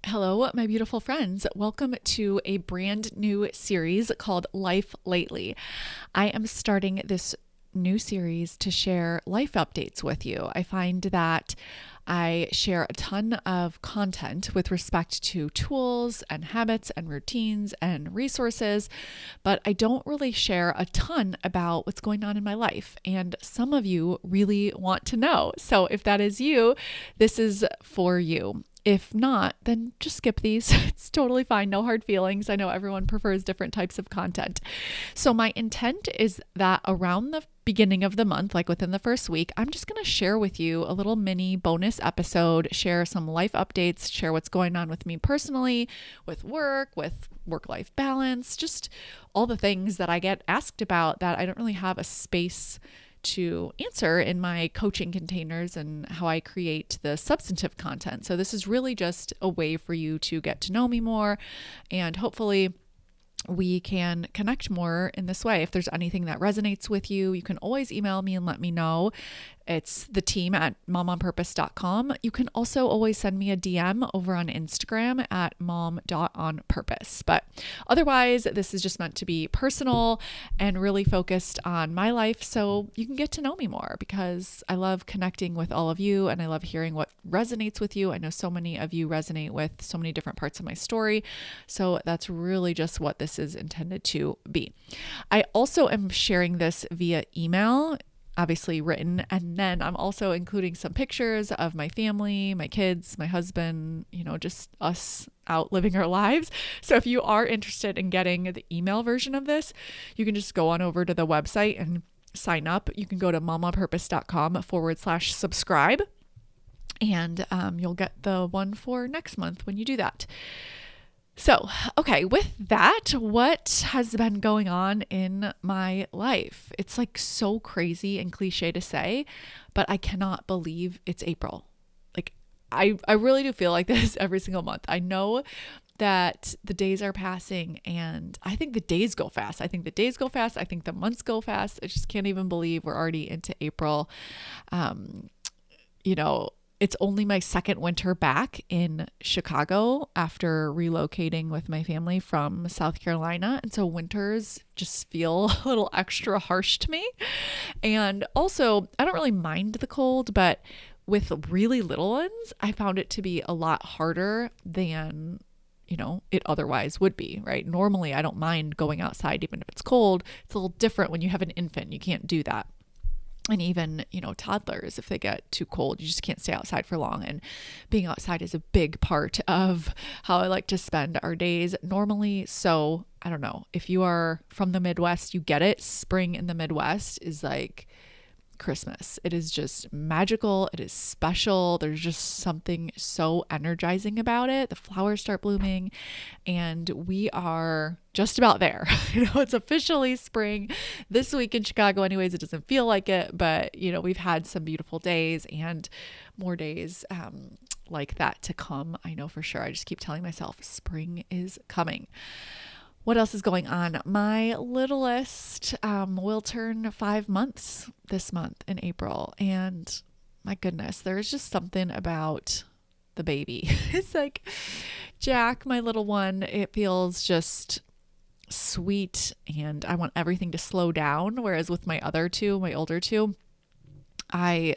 Hello, my beautiful friends. Welcome to a brand new series called Life Lately. I am starting this new series to share life updates with you. I find that I share a ton of content with respect to tools and habits and routines and resources, but I don't really share a ton about what's going on in my life. And some of you really want to know. So if that is you, this is for you. If not, then just skip these. It's totally fine. No hard feelings. I know everyone prefers different types of content. So my intent is that around the beginning of the month, like within the first week, I'm just going to share with you a little mini bonus episode, share some life updates, share what's going on with me personally, with work-life balance, just all the things that I get asked about that I don't really have a space to answer in my coaching containers and how I create the substantive content. So this is really just a way for you to get to know me more, and hopefully we can connect more in this way. If there's anything that resonates with you, you can always email me and let me know. It's the team at momonpurpose.com. You can also always send me a DM over on Instagram at mom.onpurpose. But otherwise, this is just meant to be personal and really focused on my life so you can get to know me more, because I love connecting with all of you and I love hearing what resonates with you. I know so many of you resonate with so many different parts of my story. So that's really just what this is intended to be. I also am sharing this via email, obviously written, and then I'm also including some pictures of my family, my kids, my husband, just us out living our lives. So if you are interested in getting the email version of this, you can just go on over to the website and sign up. You can go to momonpurpose.com/subscribe, and you'll get the one for next month when you do that. So, okay, with that, what has been going on in my life? It's like so crazy and cliche to say, but I cannot believe it's April. Like, I really do feel like this every single month. I know that the days are passing, and I think the days go fast. I think the months go fast. I just can't even believe we're already into April. It's only my second winter back in Chicago after relocating with my family from South Carolina. And so winters just feel a little extra harsh to me. And also, I don't really mind the cold, but with really little ones, I found it to be a lot harder than it otherwise would be, right? Normally, I don't mind going outside even if it's cold. It's a little different when you have an infant. You can't do that. And even, toddlers, if they get too cold, you just can't stay outside for long. And being outside is a big part of how I like to spend our days normally. So I don't know, if you are from the Midwest, you get it. Spring in the Midwest is like Christmas. It is just magical. It is special. There's just something so energizing about it. The flowers start blooming and we are just about there. It's officially spring this week in Chicago. Anyways, it doesn't feel like it, but we've had some beautiful days and more days like that to come. I know for sure. I just keep telling myself spring is coming. What else is going on? My littlest will turn 5 months this month in April. And my goodness, there's just something about the baby. It's like Jack, my little one, it feels just sweet and I want everything to slow down. Whereas with my older two, I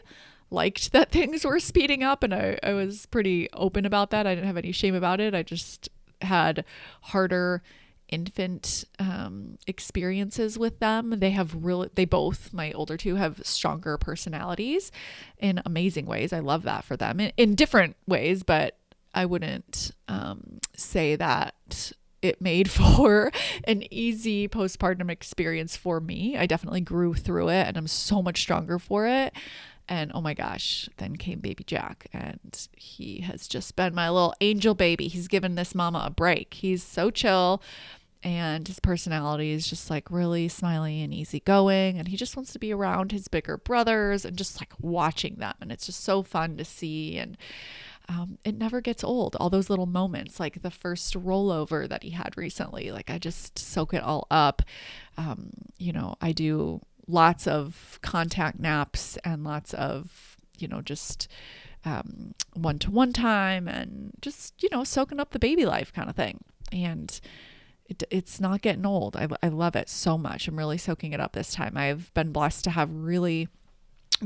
liked that things were speeding up and I was pretty open about that. I didn't have any shame about it. I just had harder infant experiences with them. They both, my older two, have stronger personalities in amazing ways. I love that for them in different ways, but I wouldn't say that it made for an easy postpartum experience for me. I definitely grew through it and I'm so much stronger for it. And oh my gosh, then came baby Jack and he has just been my little angel baby. He's given this mama a break. He's so chill. And his personality is just like really smiley and easygoing. And he just wants to be around his bigger brothers and just like watching them. And it's just so fun to see. And it never gets old. All those little moments, like the first rollover that he had recently, like I just soak it all up. I do lots of contact naps and lots of, just one-to-one time and just, soaking up the baby life kind of thing. And it's not getting old. I love it so much. I'm really soaking it up this time. I've been blessed to have really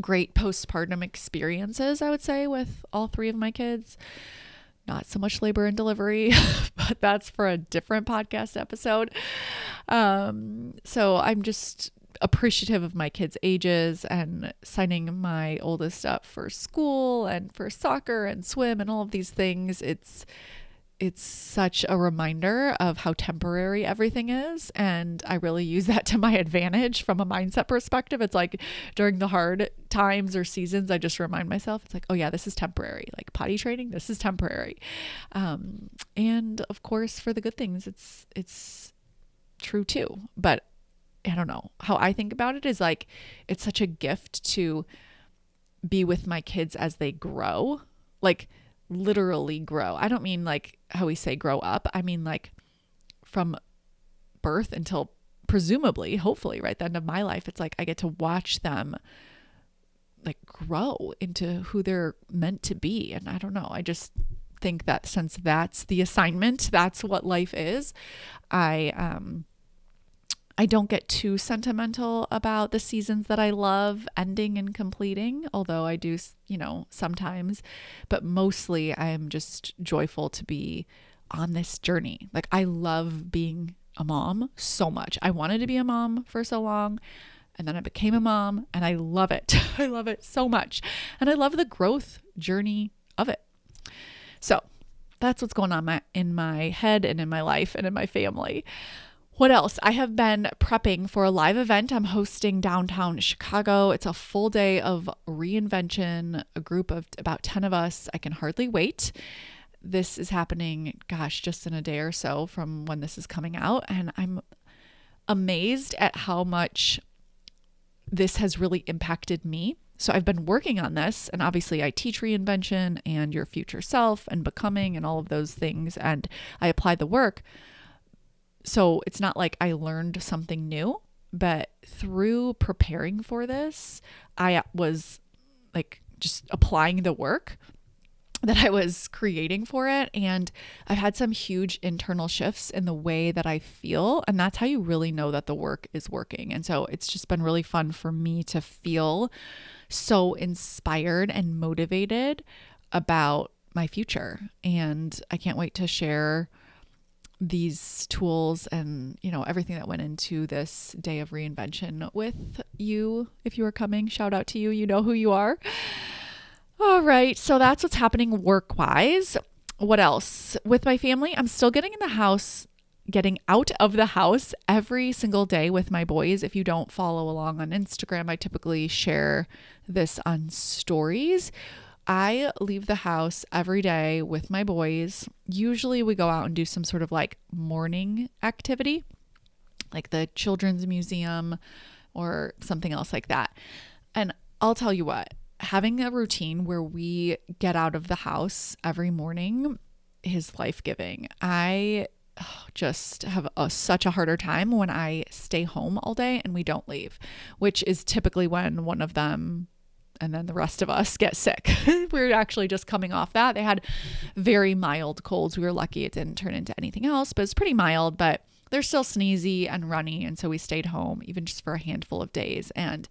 great postpartum experiences, I would say, with all three of my kids. Not so much labor and delivery, but that's for a different podcast episode. So I'm just appreciative of my kids' ages and signing my oldest up for school and for soccer and swim and all of these things. It's such a reminder of how temporary everything is. And I really use that to my advantage from a mindset perspective. It's like during the hard times or seasons, I just remind myself, it's like, oh yeah, this is temporary. Like potty training, this is temporary. And of course, for the good things, it's true too. But I don't know, how I think about it is like, it's such a gift to be with my kids as they grow. Like, literally grow. I don't mean like how we say grow up. I mean like from birth until presumably, hopefully, right, the end of my life. It's like I get to watch them like grow into who they're meant to be. And I don't know. I just think that since that's the assignment, that's what life is. I don't get too sentimental about the seasons that I love ending and completing, although I do, sometimes, but mostly I'm just joyful to be on this journey. Like I love being a mom so much. I wanted to be a mom for so long, and then I became a mom and I love it. I love it so much. And I love the growth journey of it. So that's what's going on in my head and in my life and in my family. What else? I have been prepping for a live event I'm hosting downtown Chicago. It's a full day of reinvention, a group of about 10 of us. I can hardly wait. This is happening, just in a day or so from when this is coming out. And I'm amazed at how much this has really impacted me. So I've been working on this, and obviously I teach reinvention and your future self and becoming and all of those things. And I applied the work. So it's not like I learned something new, but through preparing for this, I was like just applying the work that I was creating for it. And I've had some huge internal shifts in the way that I feel. And that's how you really know that the work is working. And so it's just been really fun for me to feel so inspired and motivated about my future. And I can't wait to share these tools and, everything that went into this day of reinvention with you. If you are coming, shout out to you. You know who you are. All right. So that's what's happening work-wise. What else? With my family, I'm still getting out of the house every single day with my boys. If you don't follow along on Instagram, I typically share this on stories. I leave the house every day with my boys. Usually we go out and do some sort of like morning activity, like the children's museum or something else like that. And I'll tell you what, having a routine where we get out of the house every morning is life-giving. I just have such a harder time when I stay home all day and we don't leave, which is typically when one of them and then the rest of us get sick. We're actually just coming off that. They had very mild colds. We were lucky it didn't turn into anything else, but it's pretty mild, but they're still sneezy and runny. And so we stayed home even just for a handful of days. And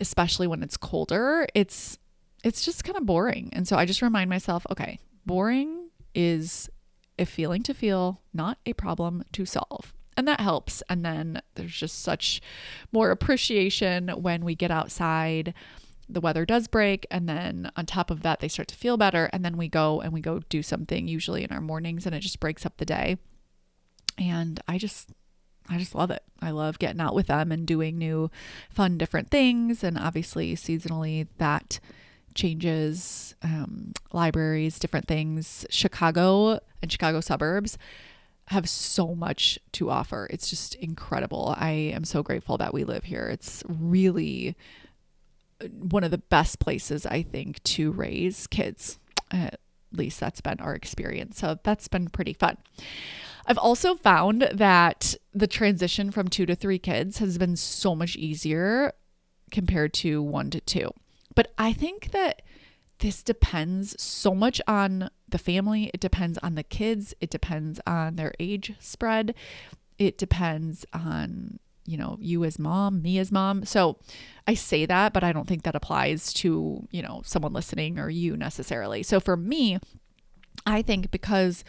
especially when it's colder, it's just kind of boring. And so I just remind myself, okay, boring is a feeling to feel, not a problem to solve. And that helps. And then there's just such more appreciation when we get outside, the weather does break. And then on top of that, they start to feel better. And then we go do something usually in our mornings, and it just breaks up the day. And I just love it. I love getting out with them and doing new, fun, different things. And obviously seasonally that changes, libraries, different things. Chicago and Chicago suburbs have so much to offer. It's just incredible. I am so grateful that we live here. It's really one of the best places, I think, to raise kids. At least that's been our experience. So that's been pretty fun. I've also found that the transition from 2 to 3 kids has been so much easier compared to 1 to 2. But I think that this depends so much on the family. It depends on the kids. It depends on their age spread. It depends on, you as mom, me as mom. So I say that, but I don't think that applies to, someone listening or you necessarily. So for me, I think because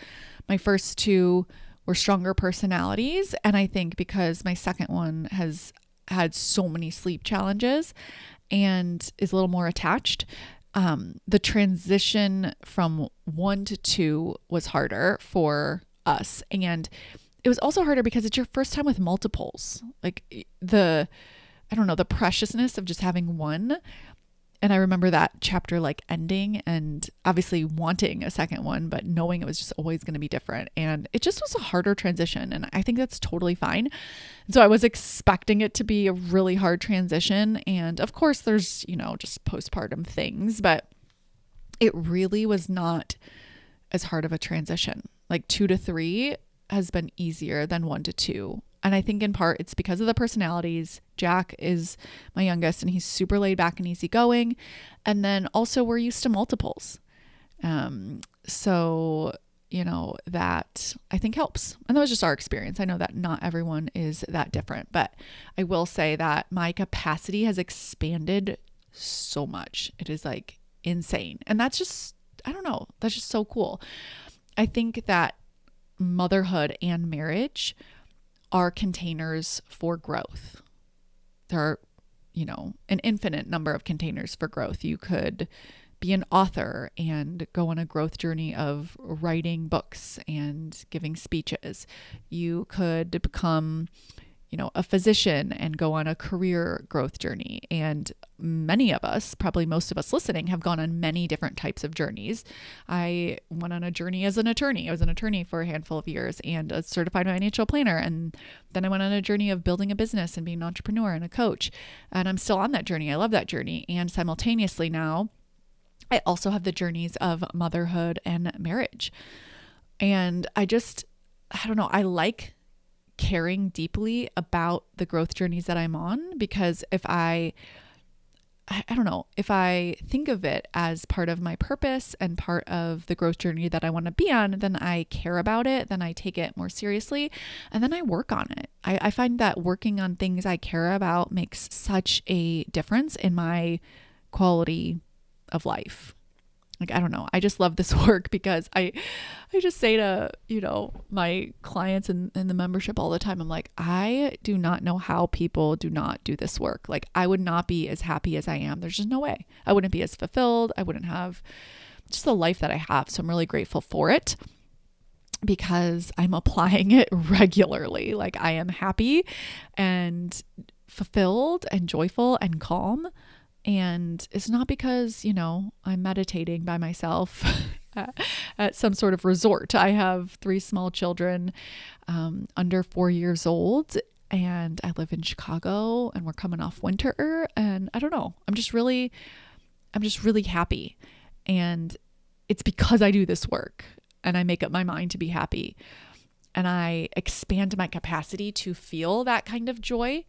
my first two were stronger personalities, and I think because my second one has had so many sleep challenges and is a little more attached, the transition from 1 to 2 was harder for us. And it was also harder because it's your first time with multiples. Like the preciousness of just having one. And I remember that chapter like ending and obviously wanting a second one, but knowing it was just always going to be different. And it just was a harder transition. And I think that's totally fine. And so I was expecting it to be a really hard transition. And of course there's, just postpartum things, but it really was not as hard of a transition. Like 2 to 3 has been easier than 1 to 2. And I think in part it's because of the personalities. Jack is my youngest and he's super laid back and easygoing. And then also we're used to multiples. So, that I think helps. And that was just our experience. I know that not everyone is that different, but I will say that my capacity has expanded so much. It is like insane. And that's just, I don't know, that's just so cool. I think that motherhood and marriage are containers for growth. There are, an infinite number of containers for growth. You could be an author and go on a growth journey of writing books and giving speeches. You could become, a physician and go on a career growth journey. And many of us, probably most of us listening, have gone on many different types of journeys. I went on a journey as an attorney. I was an attorney for a handful of years and a certified financial planner. And then I went on a journey of building a business and being an entrepreneur and a coach. And I'm still on that journey. I love that journey. And simultaneously now, I also have the journeys of motherhood and marriage. And I don't know, I like caring deeply about the growth journeys that I'm on, because if I think of it as part of my purpose and part of the growth journey that I want to be on, then I care about it, then I take it more seriously, and then I work on it. I find that working on things I care about makes such a difference in my quality of life. Like, I don't know. I just love this work because I just say to, my clients and the membership all the time, I'm like, I do not know how people do not do this work. Like, I would not be as happy as I am. There's just no way. I wouldn't be as fulfilled. I wouldn't have just the life that I have. So I'm really grateful for it because I'm applying it regularly. Like, I am happy and fulfilled and joyful and calm. And it's not because, I'm meditating by myself at some sort of resort. I have 3 small children under 4 years old, and I live in Chicago, and we're coming off winter. And I don't know, I'm just really happy. And it's because I do this work and I make up my mind to be happy. And I expand my capacity to feel that kind of joy,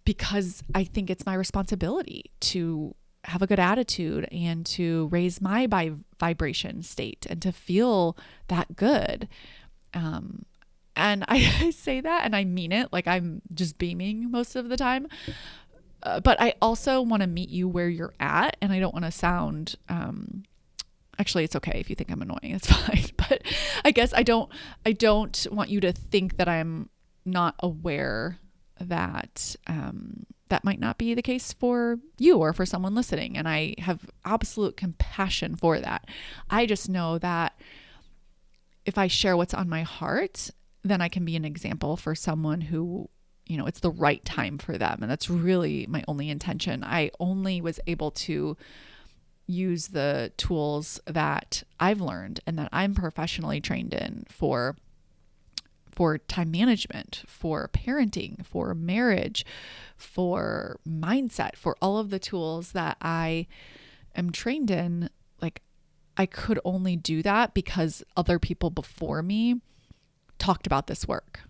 because I think it's my responsibility to have a good attitude and to raise my vibration state and to feel that good. And I say that and I mean it, like I'm just beaming most of the time. But I also want to meet you where you're at, and I don't want to sound, actually it's okay if you think I'm annoying, it's fine. But I guess I don't want you to think that I'm not aware that that might not be the case for you or for someone listening. And I have absolute compassion for that. I just know that if I share what's on my heart, then I can be an example for someone who, it's the right time for them. And that's really my only intention. I only was able to use the tools that I've learned and that I'm professionally trained in for time management, for parenting, for marriage, for mindset, for all of the tools that I am trained in. Like, I could only do that because other people before me talked about this work,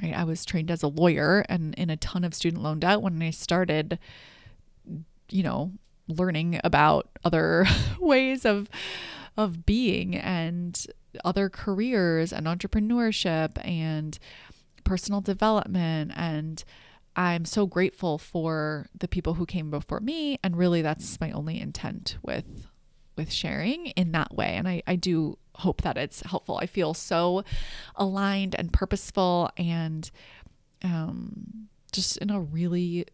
right? I was trained as a lawyer and in a ton of student loan debt when I started, learning about other ways of being and other careers and entrepreneurship and personal development. And I'm so grateful for the people who came before me. And really that's my only intent with sharing in that way. And I do hope that it's helpful. I feel so aligned and purposeful and just in a really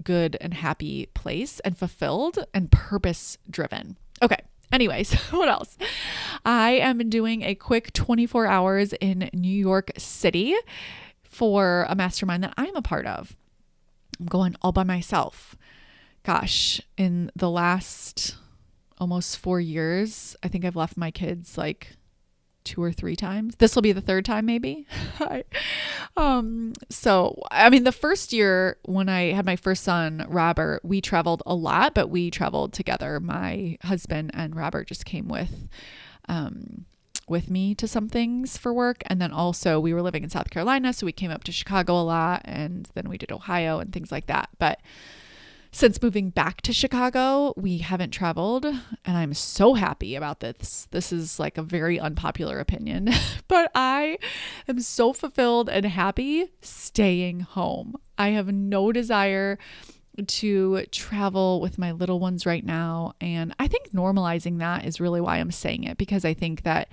good and happy place and fulfilled and purpose driven. Okay. Anyways, what else? I am doing a quick 24 hours in New York City for a mastermind that I'm a part of. I'm going all by myself. Gosh, in the last almost 4 years, I think I've left my kids like 2 or 3 times. This will be the 3rd time maybe. So, I mean, the first year when I had my first son, Robert, we traveled a lot, but we traveled together. My husband and Robert just came with me to some things for work. And then also we were living in South Carolina, so we came up to Chicago a lot, and then we did Ohio and things like that. But since moving back to Chicago, we haven't traveled, and I'm so happy about this. This is like a very unpopular opinion, but I am so fulfilled and happy staying home. I have no desire to travel with my little ones right now. And I think normalizing that is really why I'm saying it, because I think that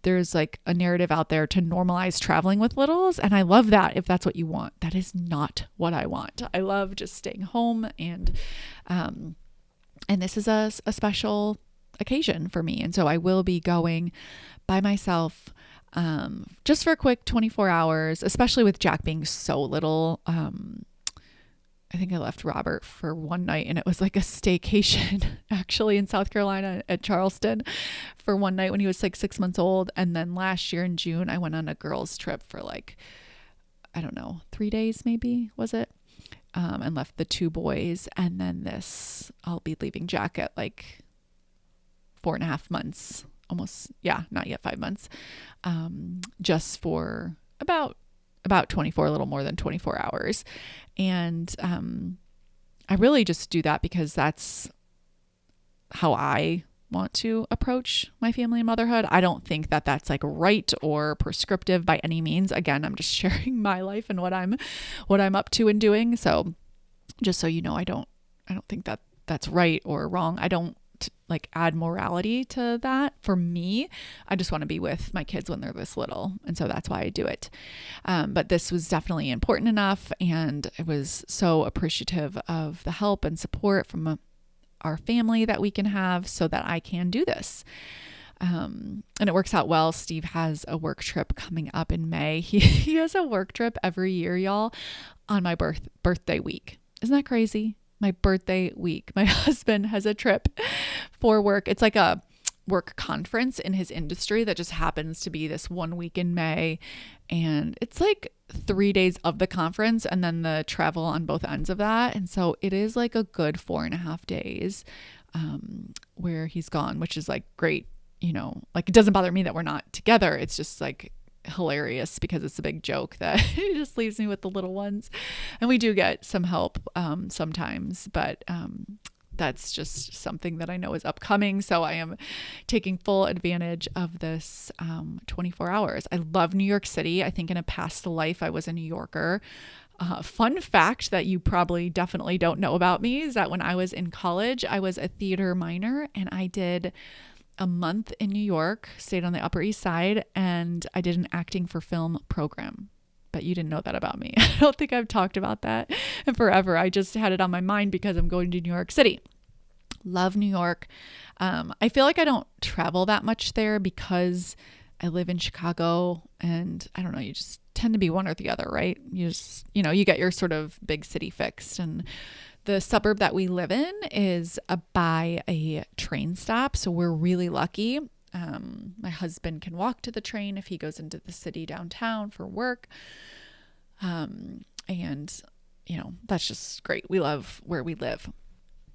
there's like a narrative out there to normalize traveling with littles. And I love that if that's what you want. That is not what I want. I love just staying home, and this is a special occasion for me. And so I will be going by myself, just for a quick 24 hours, especially with Jack being so little. I think I left Robert for one night, and it was like a staycation actually in South Carolina at Charleston for one night when he was like 6 months old. And then last year in June, I went on a girls' trip for like, I don't know, 3 days maybe, was it? And left the 2 boys. And then I'll be leaving Jack at like 4.5 months, almost, not yet 5 months, just for about 24, a little more than 24 hours. And I really just do that because that's how I want to approach my family and motherhood. I don't think that that's like right or prescriptive by any means. Again, I'm just sharing my life and what I'm up to and doing. So just so you know, I don't think that that's right or wrong. I don't like add morality to that. For me, I just want to be with my kids when they're this little. And so that's why I do it. But this was definitely important enough. And I was so appreciative of the help and support from our family that we can have so that I can do this. And it works out well. Steve has a work trip coming up in May. He has a work trip every year, y'all, on my birthday week. Isn't that crazy? My birthday week. My husband has a trip for work. It's like a work conference in his industry that just happens to be this 1 week in May. And it's like 3 days of the conference and then the travel on both ends of that. And so it is like a good 4.5 days where he's gone, which is like great. You know, like it doesn't bother me that we're not together. It's just like hilarious because it's a big joke that he just leaves me with the little ones. And we do get some help sometimes, but that's just something that I know is upcoming. So I am taking full advantage of this 24 hours. I love New York City. I think in a past life I was a New Yorker. Fun fact that you probably definitely don't know about me is that when I was in college, I was a theater minor, and I did a month in New York, stayed on the Upper East Side, and I did an acting for film program. But you didn't know that about me. I don't think I've talked about that in forever. I just had it on my mind because I'm going to New York City. Love New York. I feel like I don't travel that much there because I live in Chicago, and I don't know, you just tend to be one or the other, right? You just, you get your sort of big city fixed. And the suburb that we live in is by a train stop. So we're really lucky. My husband can walk to the train if he goes into the city downtown for work. And, that's just great. We love where we live.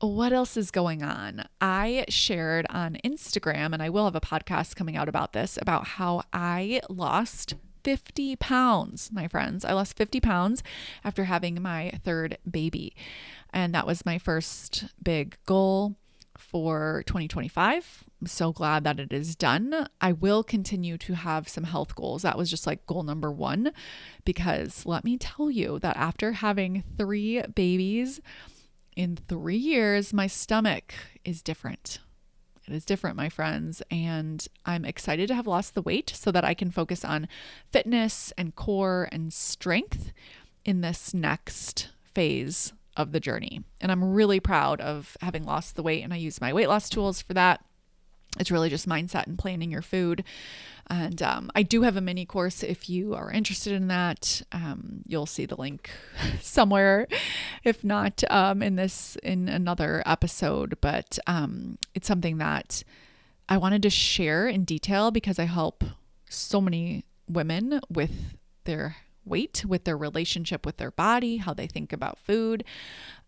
What else is going on? I shared on Instagram, and I will have a podcast coming out about this, about how I lost 50 pounds, my friends. I lost 50 pounds after having my third baby. And that was my first big goal for 2025. I'm so glad that it is done. I will continue to have some health goals. That was just like goal number one, because let me tell you that after having 3 babies in 3 years, my stomach is different. It is different, my friends, and I'm excited to have lost the weight so that I can focus on fitness and core and strength in this next phase of the journey. And I'm really proud of having lost the weight, and I use my weight loss tools for that. It's really just mindset and planning your food. And I do have a mini course if you are interested in that. You'll see the link somewhere, if not in another episode. But it's something that I wanted to share in detail because I help so many women with their weight, with their relationship with their body, how they think about food.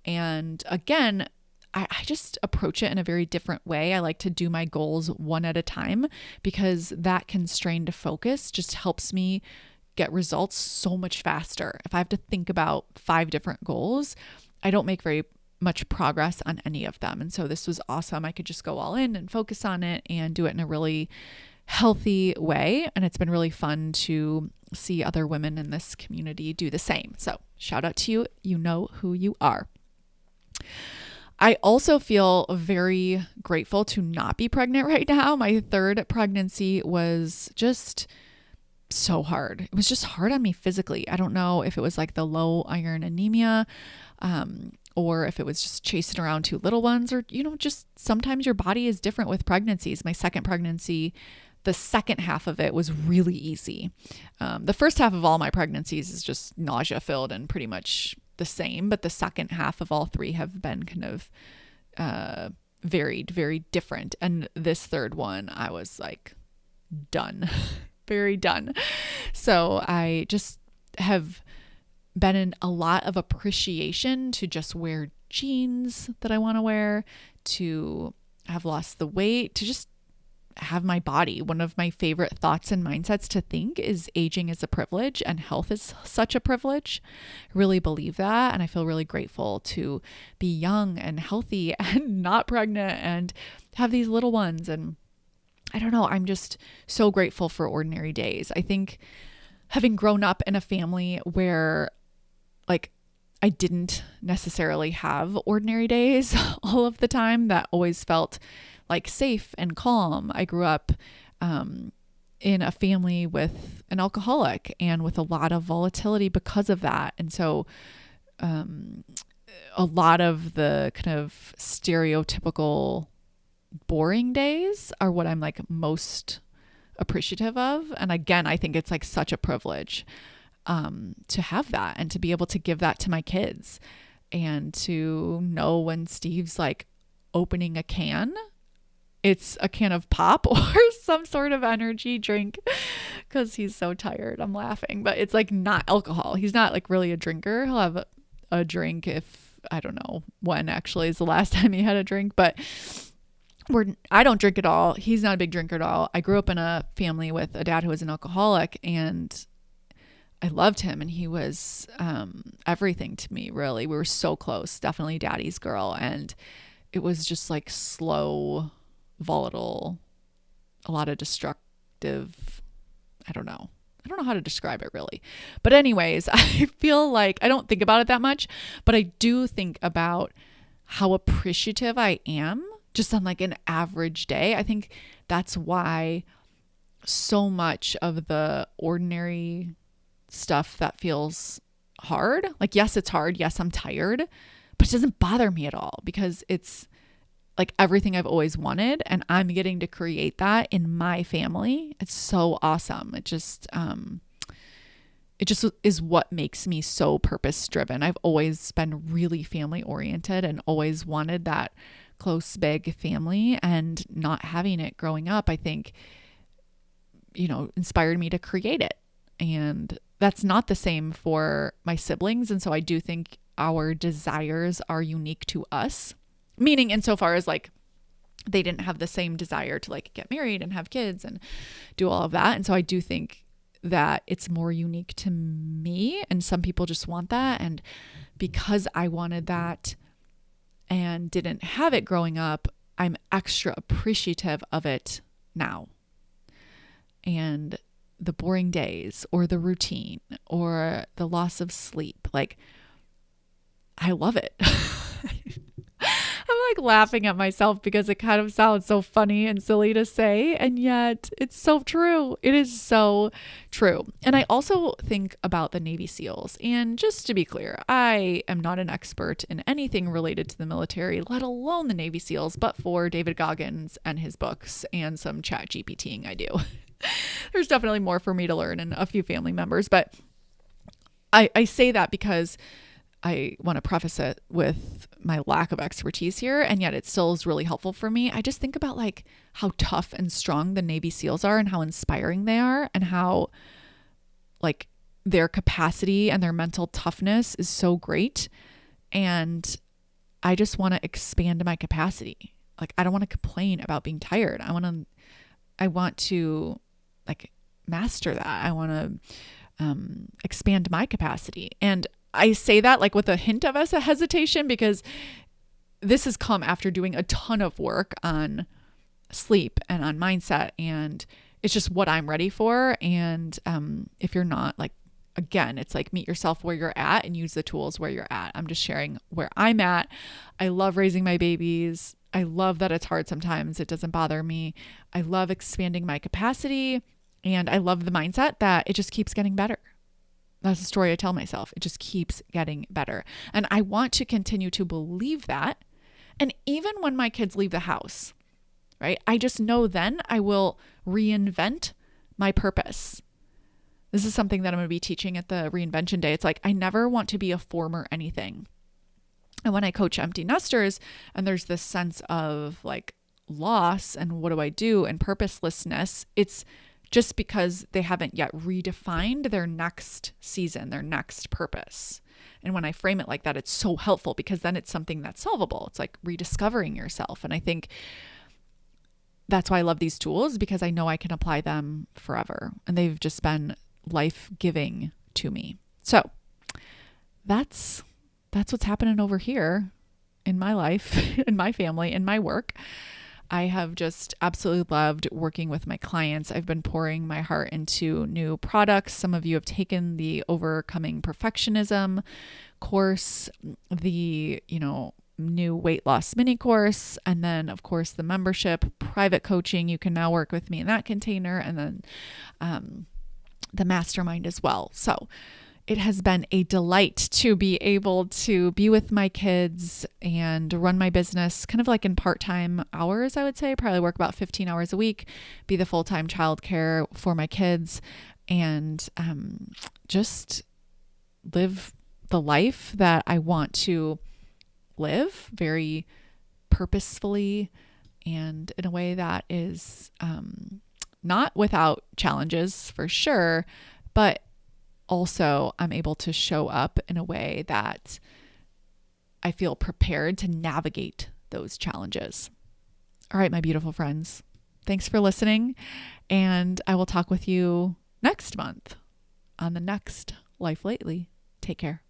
And again, I just approach it in a very different way. I like to do my goals one at a time because that constrained focus just helps me get results so much faster. If I have to think about 5 different goals, I don't make very much progress on any of them. And so this was awesome. I could just go all in and focus on it and do it in a really healthy way. And it's been really fun to see other women in this community do the same. So shout out to you. You know who you are. I also feel very grateful to not be pregnant right now. My third pregnancy was just so hard. It was just hard on me physically. I don't know if it was like the low iron anemia, or if it was just chasing around 2 little ones, or, just sometimes your body is different with pregnancies. My second pregnancy, the second half of it was really easy. The first half of all my pregnancies is just nausea filled and pretty much the same, but the second half of all 3 have been kind of very different. And this third one, I was like done, very done. So I just have been in a lot of appreciation to just wear jeans that I want to wear, to have lost the weight, to just have my body. One of my favorite thoughts and mindsets to think is aging is a privilege and health is such a privilege. I really believe that. And I feel really grateful to be young and healthy and not pregnant and have these little ones. And I don't know, I'm just so grateful for ordinary days. I think having grown up in a family where I didn't necessarily have ordinary days all of the time, that always felt like safe and calm. I grew up in a family with an alcoholic and with a lot of volatility because of that. And so a lot of the kind of stereotypical boring days are what I'm like most appreciative of. And again, I think it's like such a privilege to have that and to be able to give that to my kids, and to know when Steve's like opening a can, it's a can of pop or some sort of energy drink because he's so tired. I'm laughing, but it's like not alcohol. He's not like really a drinker. He'll have a drink if, I don't know when actually is the last time he had a drink, but I don't drink at all. He's not a big drinker at all. I grew up in a family with a dad who was an alcoholic, and I loved him, and he was everything to me, really. We were so close, definitely daddy's girl. And it was just like slow, volatile, a lot of destructive, I don't know how to describe it really. But anyways, I feel like I don't think about it that much, but I do think about how appreciative I am just on like an average day. I think that's why so much of the ordinary stuff that feels hard, like, yes, it's hard. Yes, I'm tired, but it doesn't bother me at all because it's like everything I've always wanted, and I'm getting to create that in my family. It's so awesome. It just is what makes me so purpose driven. I've always been really family oriented and always wanted that close, big family, and not having it growing up, I think, inspired me to create it. And that's not the same for my siblings. And so I do think our desires are unique to us, meaning insofar as like they didn't have the same desire to like get married and have kids and do all of that. And so I do think that it's more unique to me, and some people just want that. And because I wanted that and didn't have it growing up, I'm extra appreciative of it now. And the boring days or the routine or the loss of sleep, like, I love it. I'm like laughing at myself because it kind of sounds so funny and silly to say, and yet it's so true. It is so true. And I also think about the Navy SEALs. And just to be clear, I am not an expert in anything related to the military, let alone the Navy SEAls, but for David Goggins and his books and some chat GPTing I do. There's definitely more for me to learn and a few family members, but I say that because I want to preface it with my lack of expertise here, and yet it still is really helpful for me. I just think about like how tough and strong the Navy SEALs are and how inspiring they are, and how like their capacity and their mental toughness is so great. And I just want to expand my capacity. Like, I don't want to complain about being tired. I want to like master that. I want to expand my capacity. And I say that like with a hint of a hesitation, because this has come after doing a ton of work on sleep and on mindset, and it's just what I'm ready for. And if you're not, like, again, it's like meet yourself where you're at and use the tools where you're at. I'm just sharing where I'm at. I love raising my babies. I love that it's hard sometimes. It doesn't bother me. I love expanding my capacity, and I love the mindset that it just keeps getting better. That's the story I tell myself. It just keeps getting better. And I want to continue to believe that. And even when my kids leave the house, right? I just know then I will reinvent my purpose. This is something that I'm going to be teaching at the reinvention day. It's like, I never want to be a former anything. And when I coach empty nesters and there's this sense of like loss and what do I do and purposelessness, it's just because they haven't yet redefined their next season, their next purpose. And when I frame it like that, it's so helpful because then it's something that's solvable. It's like rediscovering yourself. And I think that's why I love these tools, because I know I can apply them forever. And they've just been life-giving to me. So that's what's happening over here in my life, in my family, in my work. I have just absolutely loved working with my clients. I've been pouring my heart into new products. Some of you have taken the Overcoming Perfectionism course, the, new weight loss mini course, and then of course the membership, private coaching. You can now work with me in that container, and then the mastermind as well. So it has been a delight to be able to be with my kids and run my business kind of like in part-time hours, I would say. Probably work about 15 hours a week, be the full-time childcare for my kids, and just live the life that I want to live very purposefully and in a way that is not without challenges for sure, but also I'm able to show up in a way that I feel prepared to navigate those challenges. All right, my beautiful friends, thanks for listening, and I will talk with you next month on the next Life Lately. Take care.